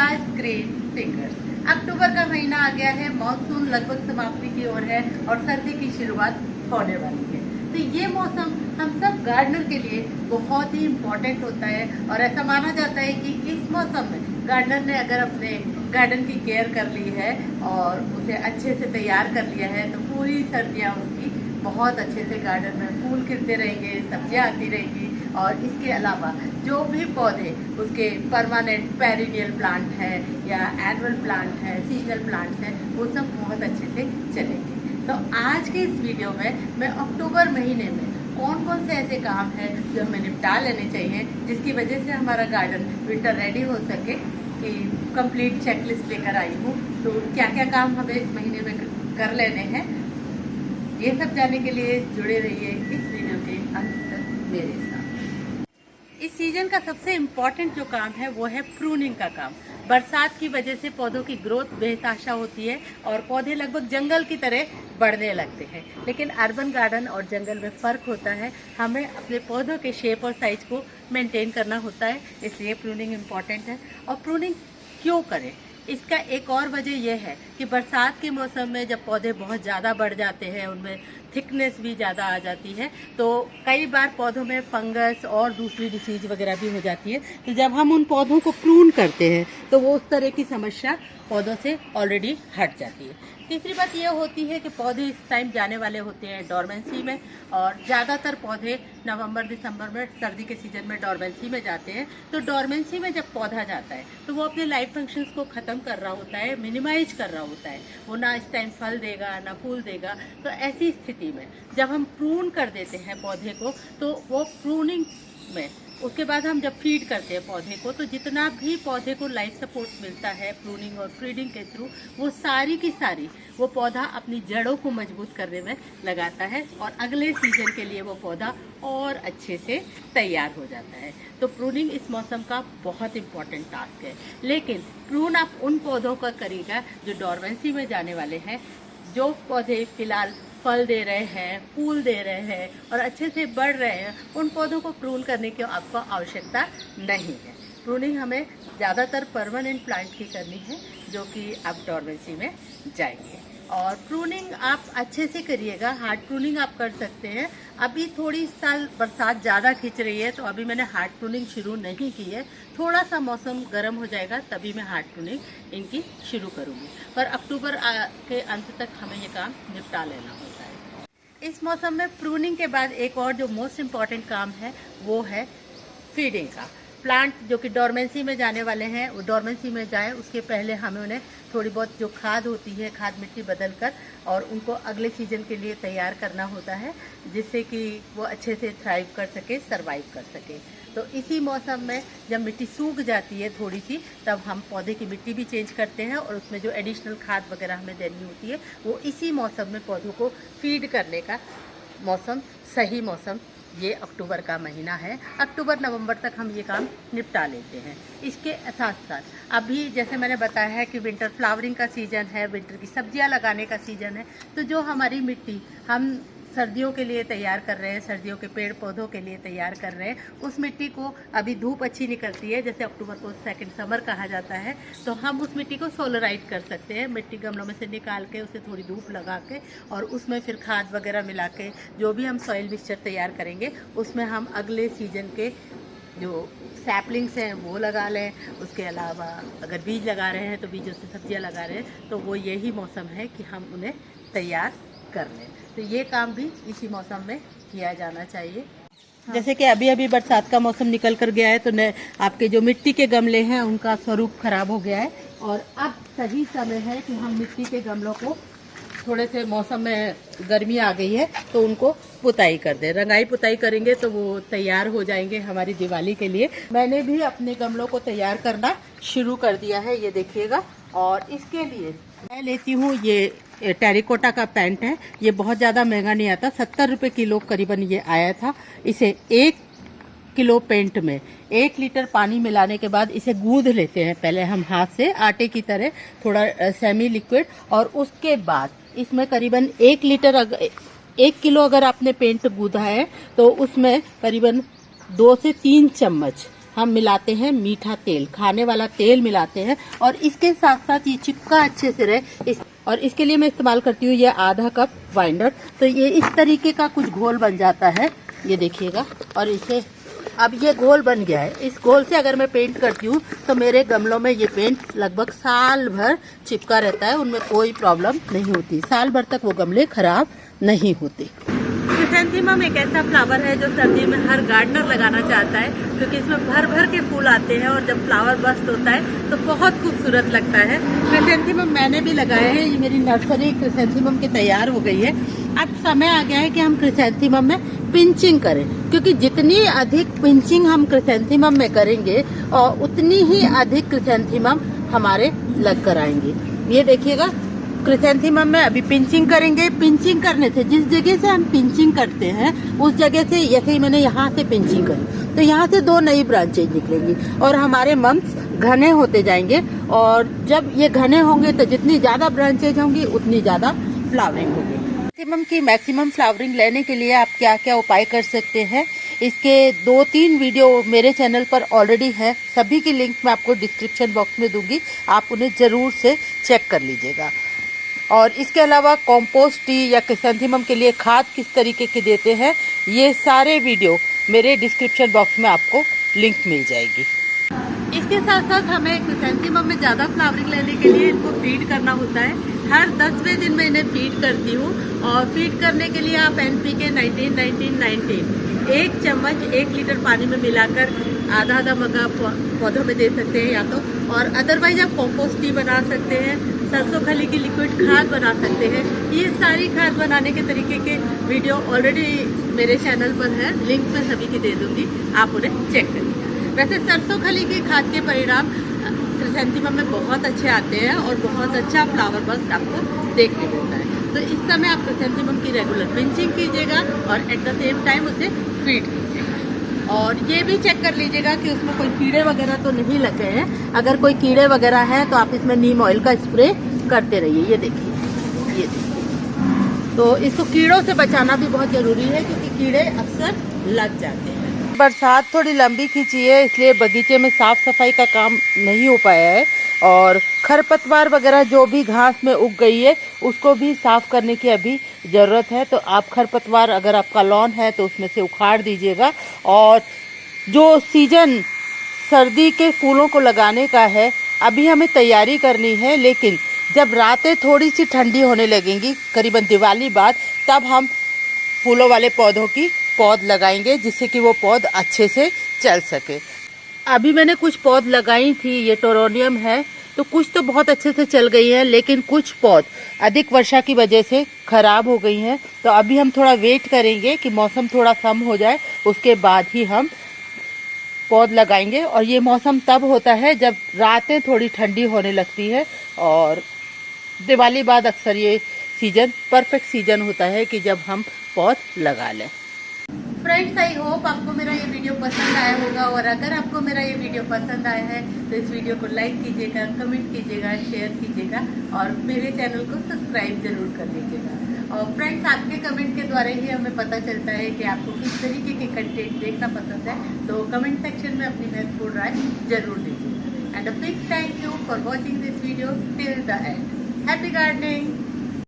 Swaraj green fingers. अक्टूबर का महीना आ गया है, मानसून लगभग समाप्ति की ओर है और सर्दी की शुरुआत होने वाली है। तो ये मौसम हम सब गार्डनर के लिए बहुत ही इम्पोर्टेंट होता है और ऐसा माना जाता है कि इस मौसम में गार्डनर ने अगर अपने गार्डन की केयर कर ली है और उसे अच्छे से तैयार कर लिया है तो पूरी सर्दियाँ उसकी बहुत अच्छे से गार्डन में फूल खिलते रहेंगे, सब्जियाँ आती रहेंगी। और इसके अलावा जो भी पौधे उसके परमानेंट पेरिनियल प्लांट है या एनुअल प्लांट है, सीजनल प्लांट्स हैं, वो सब बहुत अच्छे से चलेंगे। तो आज के इस वीडियो में मैं अक्टूबर महीने में कौन कौन से ऐसे काम हैं जो हमें निपटा लेने चाहिए जिसकी वजह से हमारा गार्डन विंटर रेडी हो सके कि कंप्लीट चेकलिस्ट लेकर आई हूँ। तो क्या क्या काम हमें इस महीने में कर लेने हैं, ये सब जानने के लिए जुड़े रहिए इस वीडियो के अंत तक मेरे साथ। इस सीजन का सबसे इम्पोर्टेंट जो काम है वो है प्रूनिंग का काम। बरसात की वजह से पौधों की ग्रोथ बेतहाशा होती है और पौधे लगभग जंगल की तरह बढ़ने लगते हैं। लेकिन अर्बन गार्डन और जंगल में फ़र्क होता है, हमें अपने पौधों के शेप और साइज को मेंटेन करना होता है, इसलिए प्रूनिंग इम्पॉर्टेंट है। और प्रूनिंग क्यों करें, इसका एक और वजह यह है कि बरसात के मौसम में जब पौधे बहुत ज़्यादा बढ़ जाते हैं, उनमें थिकनेस भी ज़्यादा आ जाती है, तो कई बार पौधों में फंगस और दूसरी डिसीज वगैरह भी हो जाती है। तो जब हम उन पौधों को प्रून करते हैं तो वो उस तरह की समस्या पौधों से ऑलरेडी हट जाती है। तीसरी बात यह होती है कि पौधे इस टाइम जाने वाले होते हैं डोरमेंसी में, और ज़्यादातर पौधे नवंबर दिसंबर में सर्दी के सीजन में डोरमेंसी में जाते हैं। तो डोरमेंसी में जब पौधा जाता है तो वो अपने लाइफ फंक्शंस को ख़त्म कर रहा होता है, मिनिमाइज कर रहा होता है। वो ना इस टाइम फल देगा ना फूल देगा। तो ऐसी स्थिति में जब हम प्रून कर देते हैं पौधे को, तो वो प्रूनिंग में उसके बाद हम जब फीड करते हैं पौधे को, तो जितना भी पौधे को लाइफ सपोर्ट मिलता है प्रूनिंग और फीडिंग के थ्रू, वो सारी की सारी वो पौधा अपनी जड़ों को मजबूत करने में लगाता है और अगले सीजन के लिए वो पौधा और अच्छे से तैयार हो जाता है। तो प्रूनिंग इस मौसम का बहुत इम्पॉर्टेंट टास्क है। लेकिन प्रून आप उन पौधों का करिएगा जो डोरमेंसी में जाने वाले हैं। जो पौधे फिलहाल फल दे रहे हैं, फूल दे रहे हैं और अच्छे से बढ़ रहे हैं, उन पौधों को प्रून करने की आपको आवश्यकता नहीं है। प्रूनिंग हमें ज़्यादातर परमानेंट प्लांट की करनी है जो कि आप डोरमेंसी में जाएंगे। और प्रूनिंग आप अच्छे से करिएगा, हार्ड प्रूनिंग आप कर सकते हैं। अभी थोड़ी साल बरसात ज़्यादा खिंच रही है तो अभी मैंने हार्ड प्रूनिंग शुरू नहीं की है। थोड़ा सा मौसम गर्म हो जाएगा तभी मैं हार्ड प्रूनिंग इनकी शुरू करूँगी, पर अक्टूबर के अंत तक हमें ये काम निपटा लेना होता है। इस मौसम में प्रूनिंग के बाद एक और जो मोस्ट इम्पॉर्टेंट काम है वो है फीडिंग का। प्लांट जो कि डोरमेंसी में जाने वाले हैं वो डोरमेंसी में जाएं, उसके पहले हमें उन्हें थोड़ी बहुत जो खाद होती है, खाद मिट्टी बदल कर और उनको अगले सीजन के लिए तैयार करना होता है, जिससे कि वो अच्छे से थ्राइव कर सके, सरवाइव कर सके। तो इसी मौसम में जब मिट्टी सूख जाती है थोड़ी सी, तब हम पौधे की मिट्टी भी चेंज करते हैं और उसमें जो एडिशनल खाद वगैरह हमें देनी होती है वो इसी मौसम में पौधों को फीड करने का मौसम, सही मौसम ये अक्टूबर का महीना है। अक्टूबर नवंबर तक हम ये काम निपटा लेते हैं। इसके साथ साथ अभी जैसे मैंने बताया है कि विंटर फ्लावरिंग का सीज़न है, विंटर की सब्जियां लगाने का सीज़न है। तो जो हमारी मिट्टी हम सर्दियों के लिए तैयार कर रहे हैं, सर्दियों के पेड़ पौधों के लिए तैयार कर रहे हैं, उस मिट्टी को अभी धूप अच्छी निकलती है, जैसे अक्टूबर को सेकंड समर कहा जाता है, तो हम उस मिट्टी को सोलराइट कर सकते हैं। मिट्टी गमलों में से निकाल के उसे थोड़ी धूप लगा के और उसमें फिर खाद वगैरह मिला के जो भी हम सॉइल मिक्सचर तैयार करेंगे उसमें हम अगले सीजन के जो सैपलिंग्स हैं वो लगा लें। उसके अलावा अगर बीज लगा रहे हैं तो बीजों से सब्जियां लगा रहे हैं, तो वो यही मौसम है कि हम उन्हें तैयार कर लें। तो ये काम भी इसी मौसम में किया जाना चाहिए। जैसे कि अभी अभी बरसात का मौसम निकल कर गया है, तो आपके जो मिट्टी के गमले हैं उनका स्वरूप खराब हो गया है और अब सही समय है कि हम मिट्टी के गमलों को, थोड़े से मौसम में गर्मी आ गई है तो उनको पुताई कर दें। रंगाई पुताई करेंगे तो वो तैयार हो जाएंगे हमारी दिवाली के लिए। मैंने भी अपने गमलों को तैयार करना शुरू कर दिया है, ये देखिएगा। और इसके लिए मैं लेती हूँ ये टेरिकोटा का पेंट है। ये बहुत ज़्यादा महंगा नहीं आता, 70 रुपये किलो करीबन ये आया था। इसे 1 किलो पेंट में 1 लीटर पानी मिलाने के बाद इसे गूंद लेते हैं पहले हम हाथ से, आटे की तरह थोड़ा सेमी लिक्विड। और उसके बाद इसमें करीबन 1 किलो अगर आपने पेंट गूंदा है तो उसमें करीबन 2 से 3 चम्मच हम मिलाते हैं मीठा तेल, खाने वाला तेल मिलाते हैं, और इसके साथ साथ ये चिपका अच्छे से रहे और इसके लिए मैं इस्तेमाल करती हूँ ये आधा कप बाइंडर। तो ये इस तरीके का कुछ घोल बन जाता है, ये देखिएगा। और इसे अब ये घोल बन गया है, इस घोल से अगर मैं पेंट करती हूँ तो मेरे गमलों में ये पेंट लगभग साल भर चिपका रहता है, उनमें कोई प्रॉब्लम नहीं होती, साल भर तक वो गमले खराब नहीं होते। क्रिसैंथेमम एक ऐसा फ्लावर है जो सर्दी में हर गार्डनर लगाना चाहता है, क्योंकि इसमें भर भर के फूल आते हैं और जब फ्लावर बस्ट होता है तो बहुत खूबसूरत लगता है। क्रिसैंथेमम मैंने भी लगाए हैं, ये मेरी नर्सरी क्रिसैंथेमम की तैयार हो गई है। अब समय आ गया है कि हम क्रिसैंथेमम में पिंचिंग करें, क्योंकि जितनी अधिक पिंचिंग हम क्रिसैंथेमम में करेंगे और उतनी ही अधिक क्रिसैंथेमम हमारे लग कर आएंगे। ये देखिएगा, क्रिसैंथेमम में अभी पिंचिंग करेंगे। पिंचिंग करने से जिस जगह से हम पिंचिंग करते हैं उस जगह से, जैसे ही मैंने यहाँ से पिंचिंग करी तो यहाँ से 2 नई ब्रांचेज निकलेंगी और हमारे मम्स घने होते जाएंगे। और जब ये घने होंगे तो जितनी ज्यादा ब्रांचेज होंगी उतनी ज्यादा फ्लावरिंग होगी। क्रिसैंथेमम की मैक्सिमम फ्लावरिंग लेने के लिए आप क्या क्या उपाय कर सकते हैं, इसके 2-3 वीडियो मेरे चैनल पर ऑलरेडी हैं, सभी की लिंक मैं आपको डिस्क्रिप्शन बॉक्स में दूंगी, आप उन्हें जरूर से चेक कर लीजिएगा। और इसके अलावा कॉम्पोस्ट टी या क्रिसैंथेमम के लिए खाद किस तरीके की देते हैं, ये सारे वीडियो मेरे डिस्क्रिप्शन बॉक्स में आपको लिंक मिल जाएगी। इसके साथ साथ हमें क्रिसैंथेमम में ज़्यादा फ्लावरिंग लेने के लिए इनको फीड करना होता है। हर 10वें दिन में इन्हें फीड करती हूँ, और फीड करने के लिए आप NPK 19-19-19 1 चम्मच 1 लीटर पानी में मिलाकर आधा मग्गा पौधों में दे सकते हैं या तो, और अदरवाइज आप कॉम्पोस्ट टी बना सकते हैं, सरसों खली की लिक्विड खाद बना सकते हैं। ये सारी खाद बनाने के तरीके के वीडियो ऑलरेडी मेरे चैनल पर है, लिंक मैं सभी की दे दूंगी, आप उन्हें चेक करिए। वैसे सरसों खली की खाद के परिणाम क्रिसैंथेमम में बहुत अच्छे आते हैं और बहुत अच्छा फ्लावर बस्ट आपको देखने मिलता है। तो इस समय आप क्रिसैंथेमम की रेगुलर पिंचिंग कीजिएगा और एट द सेम टाइम उसे फीड कीजिएगा। और ये भी चेक कर लीजिएगा कि उसमें कोई कीड़े वगैरह तो नहीं लग गए हैं। अगर कोई कीड़े वगैरह हैं तो आप इसमें नीम ऑयल का स्प्रे करते रहिए। ये देखिए, ये देखिए, तो इसको कीड़ों से बचाना भी बहुत जरूरी है, क्योंकि कीड़े अक्सर लग जाते हैं। बरसात थोड़ी लंबी खींची है, इसलिए बगीचे में साफ सफाई का काम नहीं हो पाया है, और खरपतवार वगैरह जो भी घास में उग गई है उसको भी साफ करने की अभी ज़रूरत है। तो आप खरपतवार, अगर आपका लॉन है तो उसमें से उखाड़ दीजिएगा। और जो सीजन सर्दी के फूलों को लगाने का है, अभी हमें तैयारी करनी है, लेकिन जब रातें थोड़ी सी ठंडी होने लगेंगी, करीबन दिवाली बाद, तब हम फूलों वाले पौधों की पौध लगाएंगे, जिससे कि वो पौध अच्छे से चल सके। अभी मैंने कुछ पौध लगाई थी, ये टोरोनियम है, तो कुछ तो बहुत अच्छे से चल गई है, लेकिन कुछ पौध अधिक वर्षा की वजह से खराब हो गई हैं। तो अभी हम थोड़ा वेट करेंगे कि मौसम थोड़ा कम हो जाए, उसके बाद ही हम पौध लगाएंगे। और ये मौसम तब होता है जब रातें थोड़ी ठंडी होने लगती है, और दिवाली बाद अक्सर ये सीजन परफेक्ट सीजन होता है कि जब हम पौध लगा लें। फ्रेंड्स, आई होप आपको मेरा ये वीडियो पसंद आया होगा, और अगर आपको मेरा ये वीडियो पसंद आया है तो इस वीडियो को लाइक कीजिएगा, कमेंट कीजिएगा, शेयर कीजिएगा, और मेरे चैनल को सब्सक्राइब जरूर कर लीजिएगा। और फ्रेंड्स, आपके कमेंट के द्वारा ही हमें पता चलता है कि आपको किस तरीके के कंटेंट देखना पसंद है, तो कमेंट सेक्शन में अपनी महत्वपूर्ण राय जरूर दीजिएगा। And a big thank you for watching this video till the end. Happy gardening.